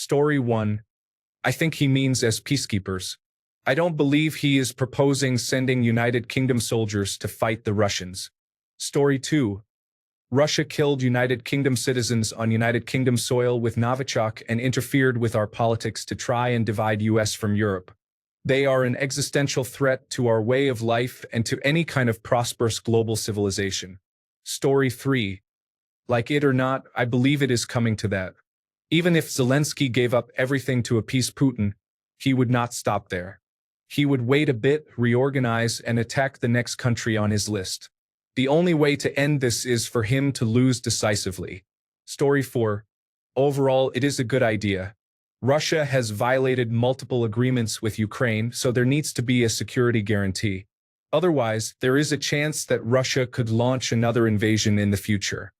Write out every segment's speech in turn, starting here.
Story 1. I think he means as peacekeepers. I don't believe he is proposing sending United Kingdom soldiers to fight the Russians. Story 2. Russia killed United Kingdom citizens on United Kingdom soil with Novichok and interfered with our politics to try and divide US from Europe. They are an existential threat to our way of life and to any kind of prosperous global civilization. Story 3. Like it or not, I believe it is coming to that. Even if Zelensky gave up everything to appease Putin, he would not stop there. He would wait a bit, reorganize, and attack the next country on his list. The only way to end this is for him to lose decisively. Story 4. Overall, it is a good idea. Russia has violated multiple agreements with Ukraine, so there needs to be a security guarantee. Otherwise, there is a chance that Russia could launch another invasion in the future.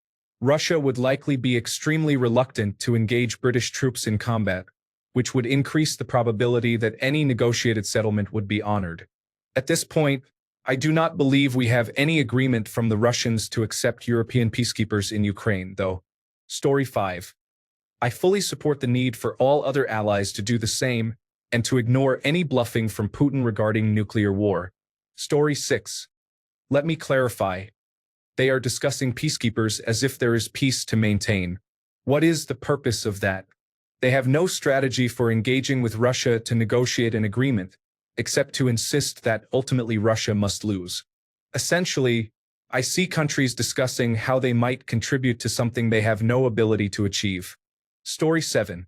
Russia would likely be extremely reluctant to engage British troops in combat, which would increase the probability that any negotiated settlement would be honored. At this point, I do not believe we have any agreement from the Russians to accept European peacekeepers in Ukraine, though. Story 5. I fully support the need for all other allies to do the same and to ignore any bluffing from Putin regarding nuclear war. Story 6. Let me clarify. They are discussing peacekeepers as if there is peace to maintain. What is the purpose of that? They have no strategy for engaging with Russia to negotiate an agreement, except to insist that ultimately Russia must lose. Essentially, I see countries discussing how they might contribute to something they have no ability to achieve. Story 7.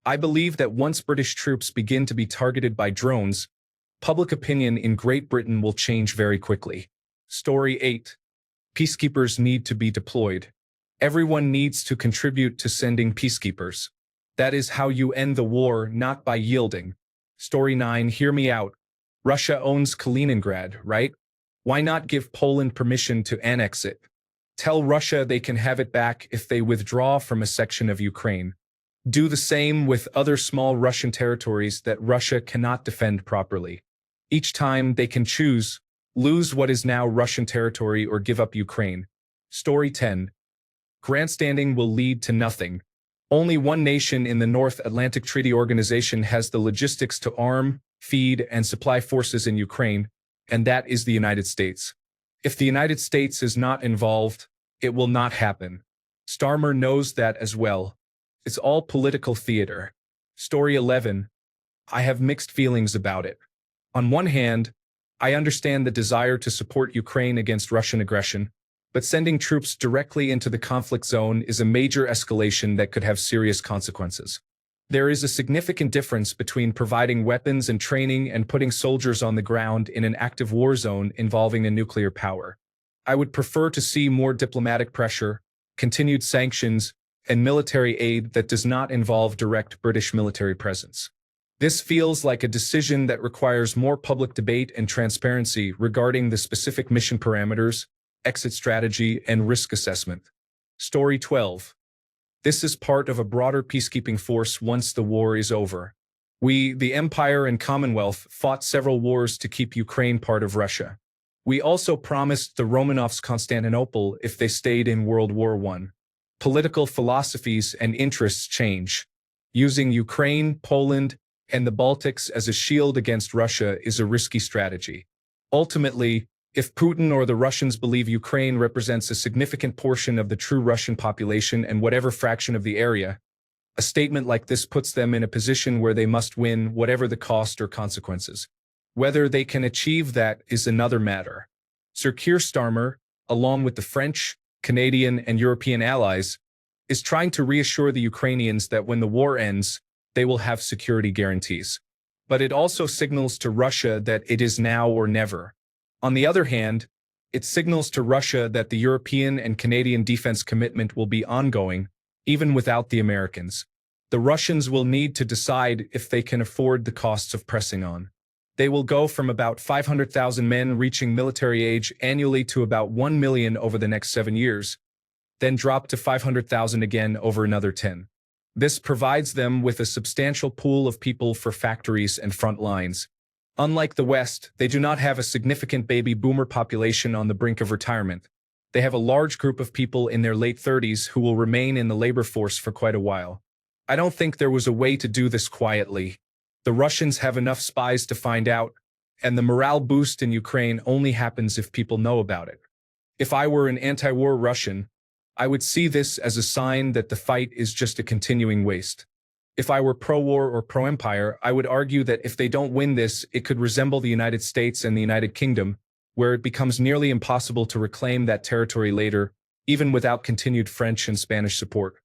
I believe that once British troops begin to be targeted by drones, public opinion in Great Britain will change very quickly. Story 8. Peacekeepers need to be deployed. Everyone needs to contribute to sending peacekeepers. That is how you end the war, not by yielding. Story 9. Hear me out. Russia owns Kaliningrad, right? Why not give Poland permission to annex it? Tell Russia they can have it back if they withdraw from a section of Ukraine. Do the same with other small Russian territories that Russia cannot defend properly. Each time they can choose, lose what is now Russian territory or give up Ukraine. Story 10. Grandstanding will lead to nothing. Only one nation in the North Atlantic Treaty Organization has the logistics to arm, feed, and supply forces in Ukraine, and that is the United States. If the United States is not involved, it will not happen. Starmer knows that as well. It's all political theater. Story 11. I have mixed feelings about it. On one hand, I understand the desire to support Ukraine against Russian aggression, but sending troops directly into the conflict zone is a major escalation that could have serious consequences. There is a significant difference between providing weapons and training and putting soldiers on the ground in an active war zone involving a nuclear power. I would prefer to see more diplomatic pressure, continued sanctions, and military aid that does not involve direct British military presence. This feels like a decision that requires more public debate and transparency regarding the specific mission parameters, exit strategy, and risk assessment. Story 12. This is part of a broader peacekeeping force once the war is over. We, the Empire and Commonwealth, fought several wars to keep Ukraine part of Russia. We also promised the Romanovs Constantinople if they stayed in World War I. Political philosophies and interests change. Using Ukraine, Poland, and the Baltics as a shield against Russia is a risky strategy. Ultimately, if Putin or the Russians believe Ukraine represents a significant portion of the true Russian population and whatever fraction of the area, a statement like this puts them in a position where they must win whatever the cost or consequences. Whether they can achieve that is another matter. Sir Keir Starmer, along with the French, Canadian, and European allies, is trying to reassure the Ukrainians that when the war ends, they will have security guarantees. But it also signals to Russia that it is now or never. On the other hand, it signals to Russia that the European and Canadian defense commitment will be ongoing, even without the Americans. The Russians will need to decide if they can afford the costs of pressing on. They will go from about 500,000 men reaching military age annually to about 1 million over the next 7 years, then drop to 500,000 again over another 10. This provides them with a substantial pool of people for factories and front lines. Unlike the West, they do not have a significant baby boomer population on the brink of retirement. They have a large group of people in their late 30s who will remain in the labor force for quite a while. I don't think there was a way to do this quietly. The Russians have enough spies to find out, and the morale boost in Ukraine only happens if people know about it. If I were an anti-war Russian, I would see this as a sign that the fight is just a continuing waste. If I were pro-war or pro-empire, I would argue that if they don't win this, it could resemble the United States and the United Kingdom, where it becomes nearly impossible to reclaim that territory later, even without continued French and Spanish support.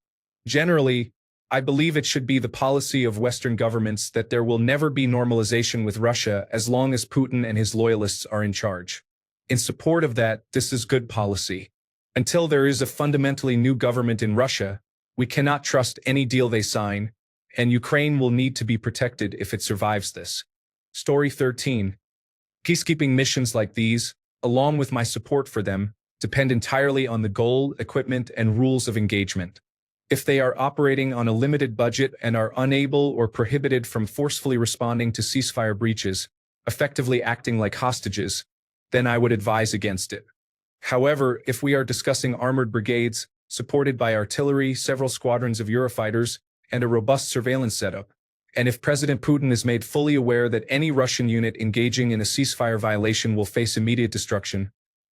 Generally, I believe it should be the policy of Western governments that there will never be normalization with Russia as long as Putin and his loyalists are in charge. In support of that, this is good policy. Until there is a fundamentally new government in Russia, we cannot trust any deal they sign, and Ukraine will need to be protected if it survives this. Story 13. Peacekeeping missions like these, along with my support for them, depend entirely on the goal, equipment, and rules of engagement. If they are operating on a limited budget and are unable or prohibited from forcefully responding to ceasefire breaches, effectively acting like hostages, then I would advise against it. However, if we are discussing armored brigades, supported by artillery, several squadrons of Eurofighters, and a robust surveillance setup, and if President Putin is made fully aware that any Russian unit engaging in a ceasefire violation will face immediate destruction,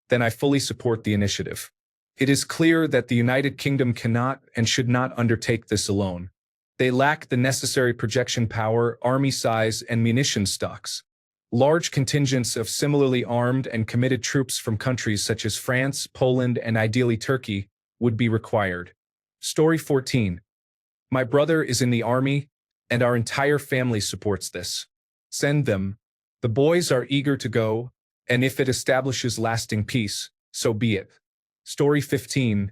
then I fully support the initiative. It is clear that the United Kingdom cannot and should not undertake this alone. They lack the necessary projection power, army size, and munition stocks. Large contingents of similarly armed and committed troops from countries such as France, Poland, and ideally Turkey would be required. Story 14. My brother is in the army, and our entire family supports this. Send them. The boys are eager to go, and if it establishes lasting peace, so be it. Story 15.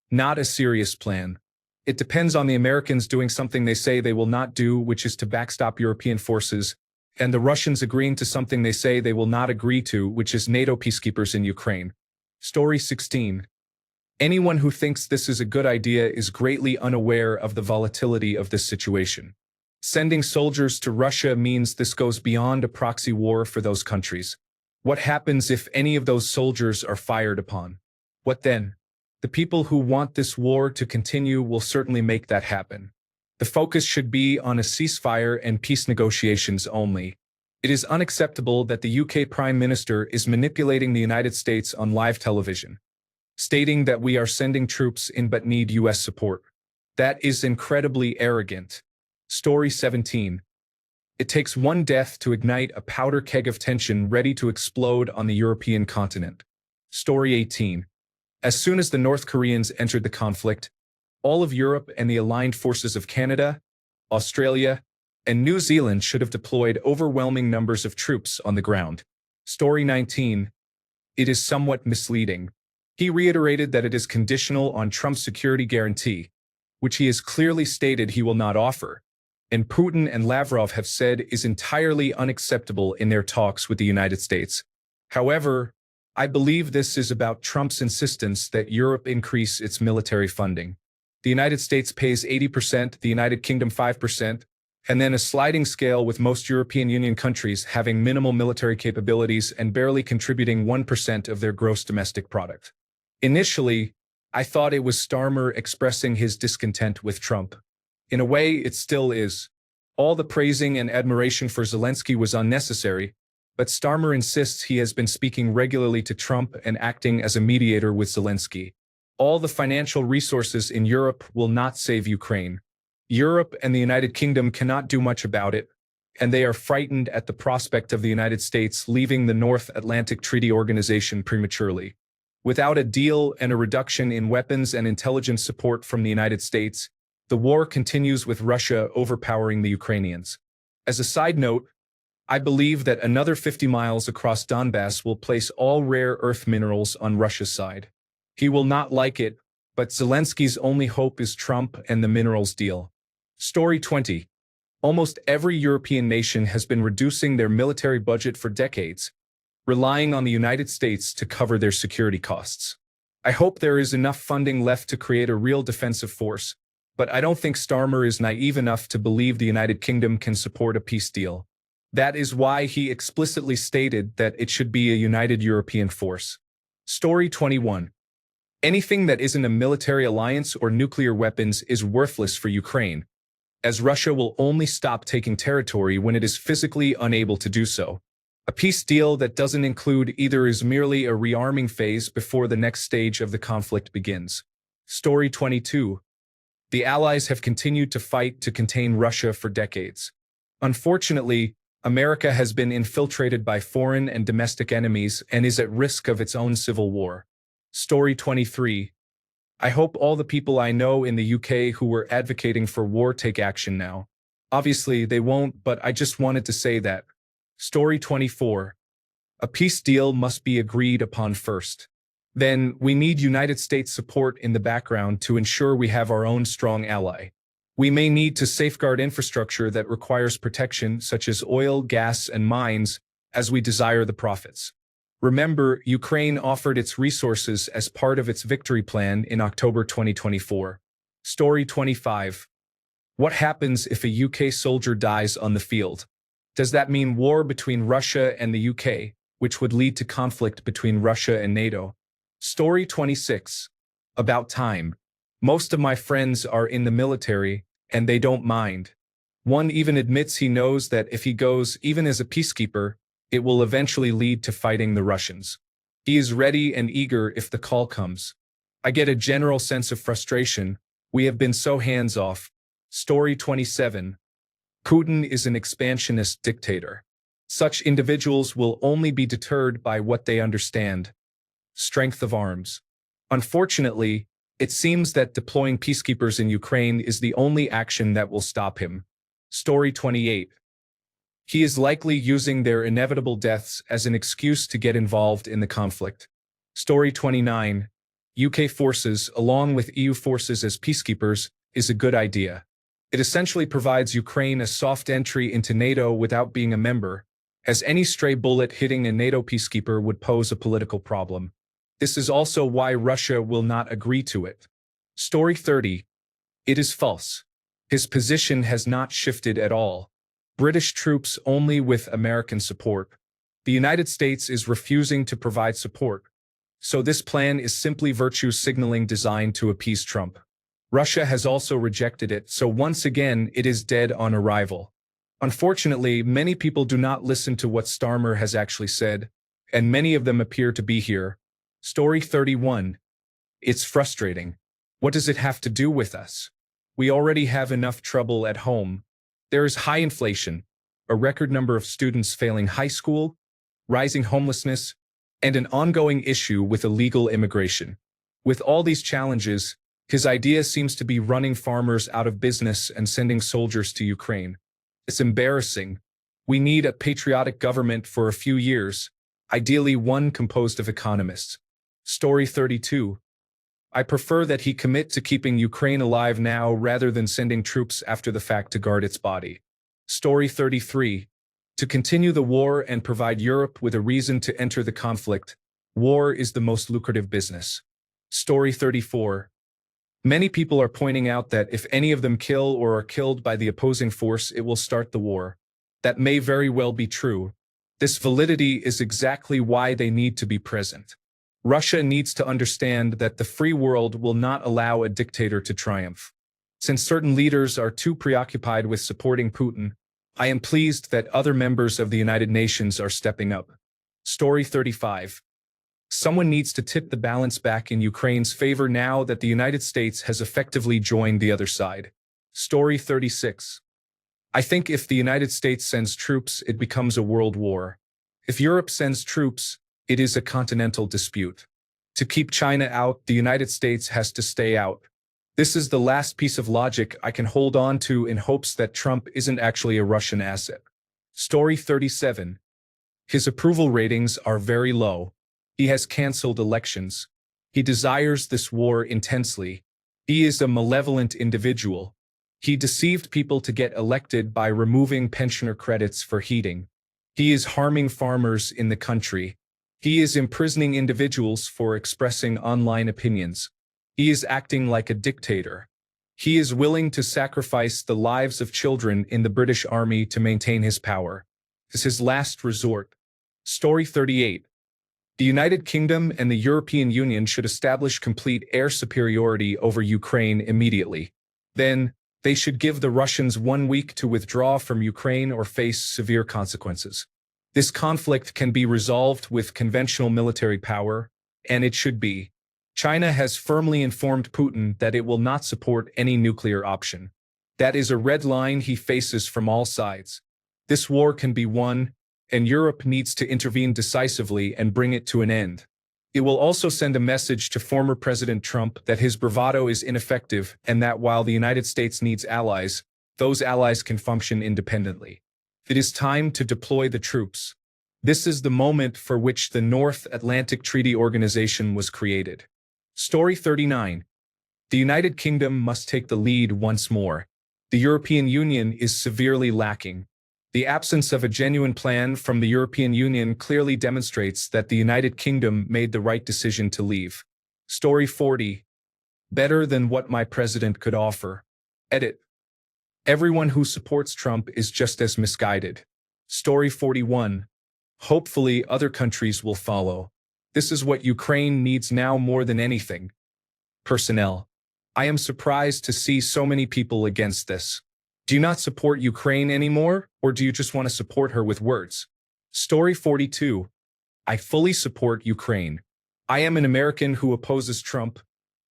Not a serious plan. It depends on the Americans doing something they say they will not do, which is to backstop European forces, and the Russians agreeing to something they say they will not agree to, which is NATO peacekeepers in Ukraine. Story 16. Anyone who thinks this is a good idea is greatly unaware of the volatility of this situation. Sending soldiers to Russia means this goes beyond a proxy war for those countries. What happens if any of those soldiers are fired upon? What then? The people who want this war to continue will certainly make that happen. The focus should be on a ceasefire and peace negotiations only. It is unacceptable that the UK Prime Minister is manipulating the United States on live television, stating that we are sending troops in but need US support. That is incredibly arrogant. Story 17. It takes one death to ignite a powder keg of tension ready to explode on the European continent. Story 18. As soon as the North Koreans entered the conflict, all of Europe and the aligned forces of Canada, Australia, and New Zealand should have deployed overwhelming numbers of troops on the ground. Story 19. It is somewhat misleading. He reiterated that it is conditional on Trump's security guarantee, which he has clearly stated he will not offer, and Putin and Lavrov have said is entirely unacceptable in their talks with the United States. However, I believe this is about Trump's insistence that Europe increase its military funding. The United States pays 80%, the United Kingdom 5%, and then a sliding scale with most European Union countries having minimal military capabilities and barely contributing 1% of their gross domestic product. Initially, I thought it was Starmer expressing his discontent with Trump. In a way, it still is. All the praising and admiration for Zelensky was unnecessary, but Starmer insists he has been speaking regularly to Trump and acting as a mediator with Zelensky. All the financial resources in Europe will not save Ukraine. Europe and the United Kingdom cannot do much about it, and they are frightened at the prospect of the United States leaving the North Atlantic Treaty Organization prematurely. Without a deal and a reduction in weapons and intelligence support from the United States, the war continues with Russia overpowering the Ukrainians. As a side note, I believe that another 50 miles across Donbass will place all rare earth minerals on Russia's side. He will not like it, but Zelensky's only hope is Trump and the minerals deal. Story 20. Almost every European nation has been reducing their military budget for decades, relying on the United States to cover their security costs. I hope there is enough funding left to create a real defensive force, but I don't think Starmer is naive enough to believe the United Kingdom can support a peace deal. That is why he explicitly stated that it should be a united European force. Story 21. Anything that isn't a military alliance or nuclear weapons is worthless for Ukraine. as Russia will only stop taking territory when it is physically unable to do so. A peace deal that doesn't include either is merely a rearming phase before the next stage of the conflict begins. Story 22. The Allies have continued to fight to contain Russia for decades. Unfortunately, America has been infiltrated by foreign and domestic enemies and is at risk of its own civil war. Story 23. I hope all the people I know in the UK who were advocating for war take action now. Obviously, they won't, but I just wanted to say that. Story 24. A peace deal must be agreed upon first. Then, we need United States support in the background to ensure we have our own strong ally. We may need to safeguard infrastructure that requires protection, such as oil, gas, and mines, as we desire the profits. Remember, Ukraine offered its resources as part of its victory plan in October 2024. Story 25. What happens if a UK soldier dies on the field? Does that mean war between Russia and the UK, which would lead to conflict between Russia and NATO? Story 26. About time. Most of my friends are in the military, and they don't mind. One even admits he knows that if he goes, even as a peacekeeper, it will eventually lead to fighting the Russians. He is ready and eager if the call comes. I get a general sense of frustration. We have been so hands-off. Story 27. Putin is an expansionist dictator. Such individuals will only be deterred by what they understand. Strength of arms. Unfortunately, it seems that deploying peacekeepers in Ukraine is the only action that will stop him. Story 28. He is likely using their inevitable deaths as an excuse to get involved in the conflict. Story 29. UK forces, along with EU forces as peacekeepers, is a good idea. It essentially provides Ukraine a soft entry into NATO without being a member, as any stray bullet hitting a NATO peacekeeper would pose a political problem. This is also why Russia will not agree to it. Story 30. It is false. His position has not shifted at all. British troops only with American support. The United States is refusing to provide support. So this plan is simply virtue signaling designed to appease Trump. Russia has also rejected it, so once again it is dead on arrival. Unfortunately, many people do not listen to what Starmer has actually said, and many of them appear to be here. Story 31. It's frustrating. What does it have to do with us? We already have enough trouble at home. There is high inflation, a record number of students failing high school, rising homelessness, and an ongoing issue with illegal immigration. With all these challenges, his idea seems to be running farmers out of business and sending soldiers to Ukraine. It's embarrassing. We need a patriotic government for a few years, ideally one composed of economists. Story 32. I prefer that he commit to keeping Ukraine alive now rather than sending troops after the fact to guard its body. Story 33. To continue the war and provide Europe with a reason to enter the conflict, war is the most lucrative business. Story 34. Many people are pointing out that if any of them kill or are killed by the opposing force, it will start the war. That may very well be true. This validity is exactly why they need to be present. Russia needs to understand that the free world will not allow a dictator to triumph. Since certain leaders are too preoccupied with supporting Putin, I am pleased that other members of the United Nations are stepping up. Story 35. Someone needs to tip the balance back in Ukraine's favor now that the United States has effectively joined the other side. Story 36. I think if the United States sends troops, it becomes a world war. If Europe sends troops, it is a continental dispute. To keep China out, the United States has to stay out. This is the last piece of logic I can hold on to in hopes that Trump isn't actually a Russian asset. Story 37. His approval ratings are very low. He has canceled elections. He desires this war intensely. He is a malevolent individual. He deceived people to get elected by removing pensioner credits for heating. He is harming farmers in the country. He is imprisoning individuals for expressing online opinions. He is acting like a dictator. He is willing to sacrifice the lives of children in the British Army to maintain his power. This is his last resort. Story 38. The United Kingdom and the European Union should establish complete air superiority over Ukraine immediately. Then, They should give the Russians 1 week to withdraw from Ukraine or face severe consequences. This conflict can be resolved with conventional military power, and it should be. China has firmly informed Putin that it will not support any nuclear option. That is a red line he faces from all sides. This war can be won, and Europe needs to intervene decisively and bring it to an end. It will also send a message to former President Trump that his bravado is ineffective and that while the United States needs allies, those allies can function independently. It is time to deploy the troops. This is the moment for which the North Atlantic Treaty Organization was created. Story 39. The United Kingdom must take the lead once more. The European Union is severely lacking. The absence of a genuine plan from the European Union clearly demonstrates that the United Kingdom made the right decision to leave. Story 40. Better than what my president could offer. Edit. Everyone who supports Trump is just as misguided. Story 41. Hopefully other countries will follow. This is what Ukraine needs now more than anything. Personnel. I am surprised to see so many people against this. Do you not support Ukraine anymore, or do you just want to support her with words? Story 42. I fully support Ukraine. I am an American who opposes Trump,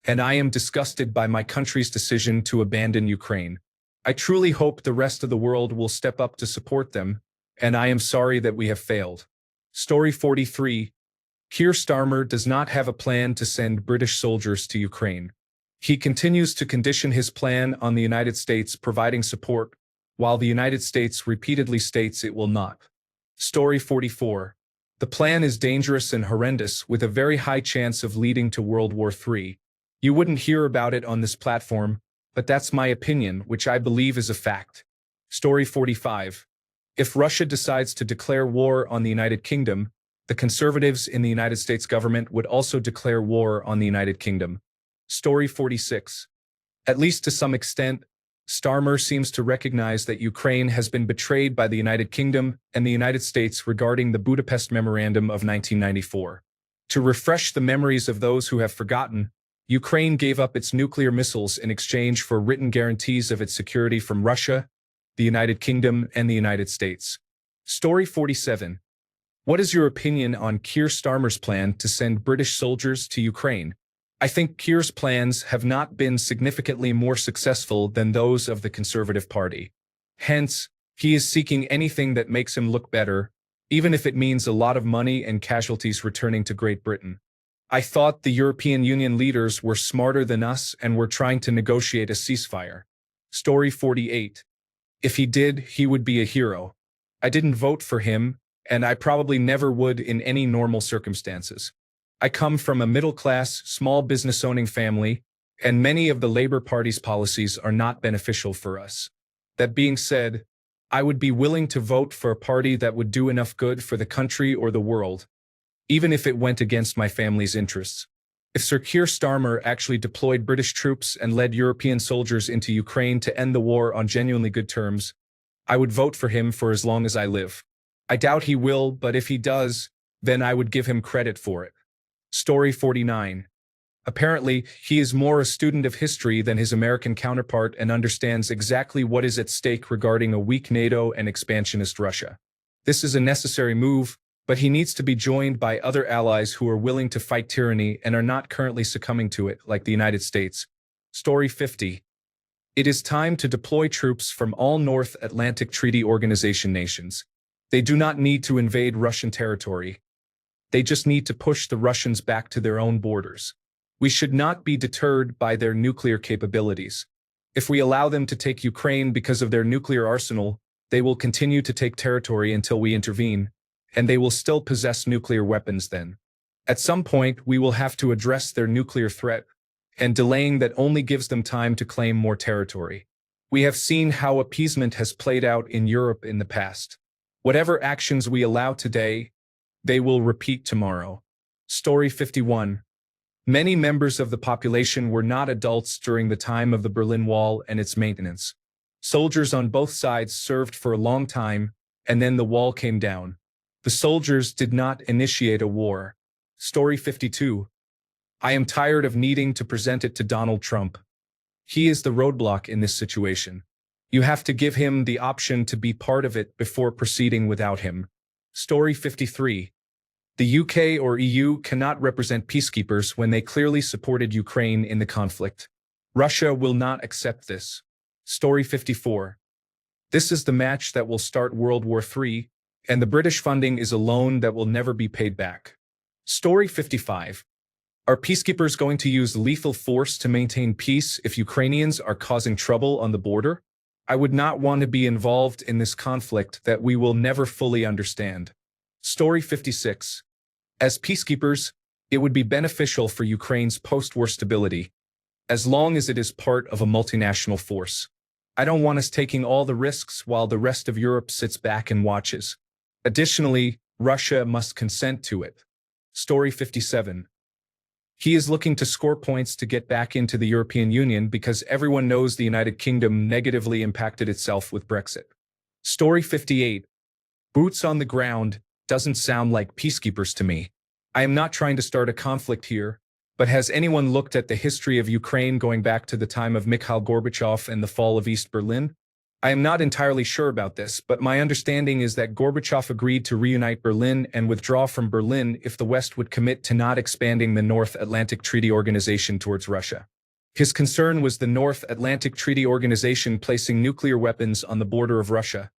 and I am disgusted by my country's decision to abandon Ukraine. I truly hope the rest of the world will step up to support them, and I am sorry that we have failed. Story 43. Keir Starmer does not have a plan to send British soldiers to Ukraine. He continues to condition his plan on the United States providing support, while the United States repeatedly states it will not. Story 44. The plan is dangerous and horrendous with a very high chance of leading to World War III. You wouldn't hear about it on this platform, but that's my opinion, which I believe is a fact. Story 45. If Russia decides to declare war on the United Kingdom, the conservatives in the United States government would also declare war on the United Kingdom. Story 46. At least to some extent, Starmer seems to recognize that Ukraine has been betrayed by the United Kingdom and the United States regarding the Budapest Memorandum of 1994. To refresh the memories of those who have forgotten, Ukraine gave up its nuclear missiles in exchange for written guarantees of its security from Russia, the United Kingdom, and the United States. Story 47. What is your opinion on Keir Starmer's plan to send British soldiers to Ukraine? I think Keir's plans have not been significantly more successful than those of the Conservative Party. Hence, he is seeking anything that makes him look better, even if it means a lot of money and casualties returning to Great Britain. I thought the European Union leaders were smarter than us and were trying to negotiate a ceasefire. Story 48. If he did, he would be a hero. I didn't vote for him, and I probably never would in any normal circumstances. I come from a middle-class, small business-owning family, and many of the Labour Party's policies are not beneficial for us. That being said, I would be willing to vote for a party that would do enough good for the country or the world, even if it went against my family's interests. If Sir Keir Starmer actually deployed British troops and led European soldiers into Ukraine to end the war on genuinely good terms, I would vote for him for as long as I live. I doubt he will, but if he does, then I would give him credit for it. Story 49. Apparently, he is more a student of history than his American counterpart and understands exactly what is at stake regarding a weak NATO and expansionist Russia. This is a necessary move, but he needs to be joined by other allies who are willing to fight tyranny and are not currently succumbing to it, like the United States. Story 50. It is time to deploy troops from all North Atlantic Treaty Organization nations. They do not need to invade Russian territory. They just need to push the Russians back to their own borders. We should not be deterred by their nuclear capabilities. If we allow them to take Ukraine because of their nuclear arsenal, they will continue to take territory until we intervene, and they will still possess nuclear weapons then. At some point, we will have to address their nuclear threat, and delaying that only gives them time to claim more territory. We have seen how appeasement has played out in Europe in the past. Whatever actions we allow today, they will repeat tomorrow. Story 51. Many members of the population were not adults during the time of the Berlin Wall and its maintenance. Soldiers on both sides served for a long time, and then the wall came down. The soldiers did not initiate a war. Story 52. I am tired of needing to present it to Donald Trump. He is the roadblock in this situation. You have to give him the option to be part of it before proceeding without him. Story 53. The UK or EU cannot represent peacekeepers when they clearly supported Ukraine in the conflict. Russia will not accept this. Story 54. This is the match that will start World War III, and the British funding is a loan that will never be paid back. Story 55. Are peacekeepers going to use lethal force to maintain peace if Ukrainians are causing trouble on the border? I would not want to be involved in this conflict that we will never fully understand. Story 56. As peacekeepers, it would be beneficial for Ukraine's post-war stability, as long as it is part of a multinational force. I don't want us taking all the risks while the rest of Europe sits back and watches. Additionally, Russia must consent to it. Story 57. He is looking to score points to get back into the European Union because everyone knows the United Kingdom negatively impacted itself with Brexit. Story 58. Boots on the ground doesn't sound like peacekeepers to me. I am not trying to start a conflict here, but has anyone looked at the history of Ukraine going back to the time of Mikhail Gorbachev and the fall of East Berlin? I am not entirely sure about this, but my understanding is that Gorbachev agreed to reunite Berlin and withdraw from Berlin if the West would commit to not expanding the North Atlantic Treaty Organization towards Russia. His concern was the North Atlantic Treaty Organization placing nuclear weapons on the border of Russia,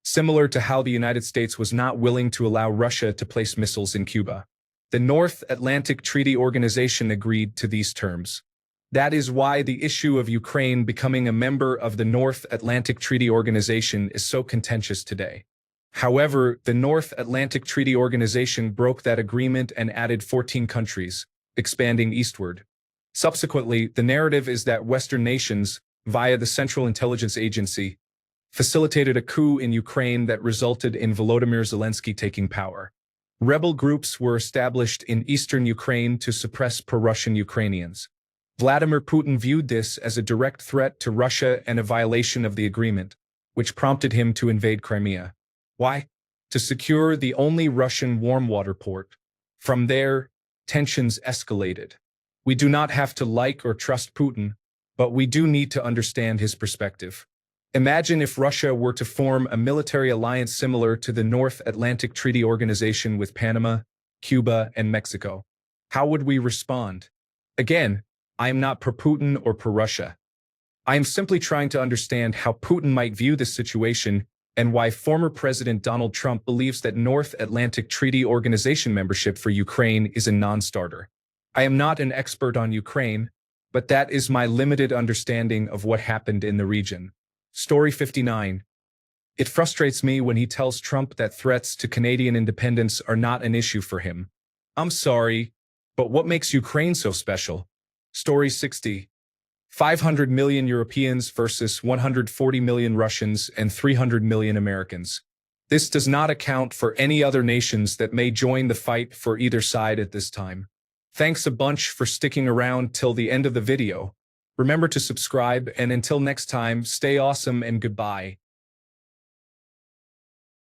similar to how the United States was not willing to allow Russia to place missiles in Cuba. The North Atlantic Treaty Organization agreed to these terms. That is why the issue of Ukraine becoming a member of the North Atlantic Treaty Organization is so contentious today. However, the North Atlantic Treaty Organization broke that agreement and added 14 countries, expanding eastward. Subsequently, the narrative is that Western nations, via the Central Intelligence Agency, facilitated a coup in Ukraine that resulted in Volodymyr Zelensky taking power. Rebel groups were established in eastern Ukraine to suppress pro-Russian Ukrainians. Vladimir Putin viewed this as a direct threat to Russia and a violation of the agreement, which prompted him to invade Crimea. Why? To secure the only Russian warm water port. From there, tensions escalated. We do not have to like or trust Putin, but we do need to understand his perspective. Imagine if Russia were to form a military alliance similar to the North Atlantic Treaty Organization with Panama, Cuba, and Mexico. How would we respond? Again, I am not pro-Putin or pro-Russia. I am simply trying to understand how Putin might view this situation and why former President Donald Trump believes that North Atlantic Treaty Organization membership for Ukraine is a non-starter. I am not an expert on Ukraine, but that is my limited understanding of what happened in the region. Story 59. It frustrates me when he tells Trump that threats to Canadian independence are not an issue for him. I'm sorry, but what makes Ukraine so special? Story 60. 500 million Europeans versus 140 million Russians and 300 million Americans. This does not account for any other nations that may join the fight for either side at this time. Thanks a bunch for sticking around till the end of the video. Remember to subscribe, and until next time, stay awesome and goodbye.